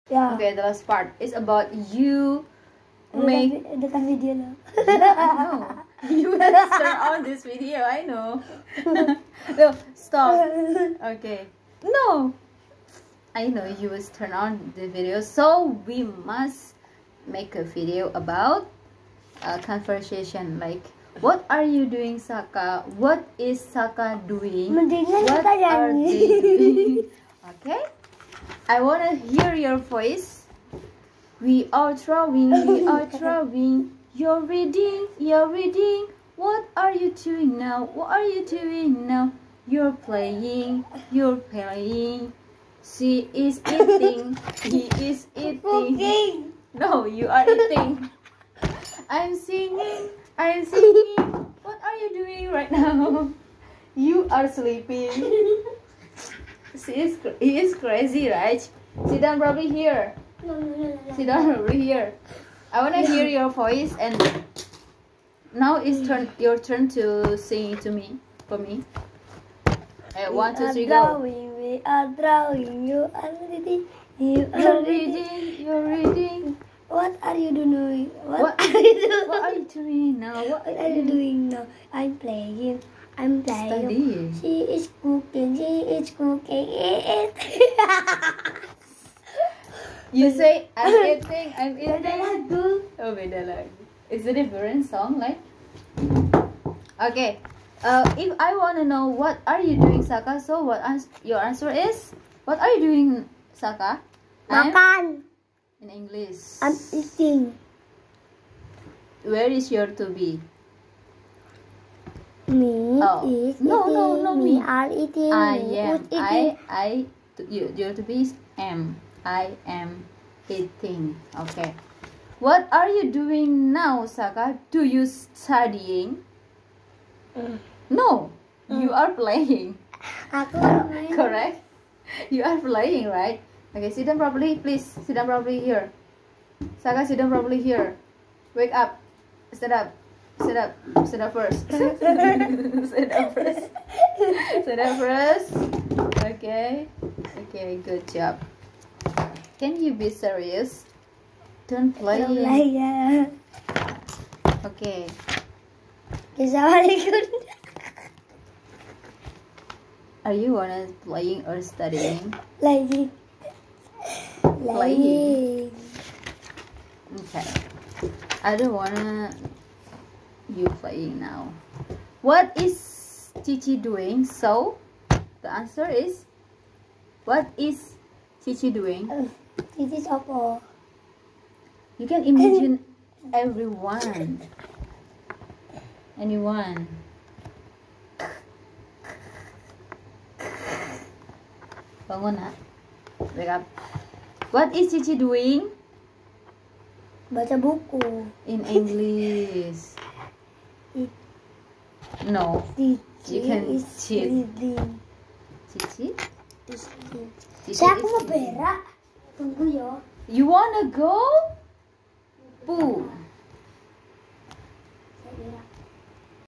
Yeah. Okay, the last part is about you make... Dekat video lah. No. You will turn on this video, I know. No, stop. Okay. No. I know you will turn on the video, so we must make a video about conversation, like what are you doing, Saka? What is Saka doing? What are they doing? Okay, I want to hear your voice. We are drawing, you're reading. What are you doing now? What are you doing now? You're playing. She is eating, he is eating. Cooking. No, you are eating. I'm singing. What are you doing right now? You are sleeping. He is crazy, right? Sit down probably here. No. Sit down over here. I want to hear your voice, and now it's your turn to sing for me. Hey, 1, 2, 3, go. We are drawing. You are reading. You're reading. What are you doing? What are you doing now? What are you doing now? I'm playing. Studying. She is cooking. You say I'm eating. Oh, beda lagi. It's a different song, like. Okay. If I want to know what are you doing, Saka, so your answer is, what are you doing, Saka? Makan. In English. I'm eating. Where is your to be? Me is no, eating. no, Me me. are eating. I Me am. would eating. Your to be is am. I am eating. Okay. What are you doing now, Saka? Do you studying? No, you are playing. Aku main. Correct? You are playing, right? Okay, sit down properly, please. Sit down properly here. Saka, sit down properly here. Wake up. Stand up. Sit up. Sit up first. Sit up first. Sit up first. Okay. Okay, good job. Can you be serious? Don't play. Ya. Okay. Assalamualaikum. Are you wanna playing or studying? Playing. Okay. I don't wanna you playing now. What is Cici doing? So the answer is, what is Cici doing? Cici apa? You can imagine everyone. Anyone. Bangun, nak. Wake up. What is Cici doing? Baca buku. In English. No. You can is cheat. reading. Cici? Saya aku mau berak. Tunggu ya. You wanna go? Boo. Saya berak.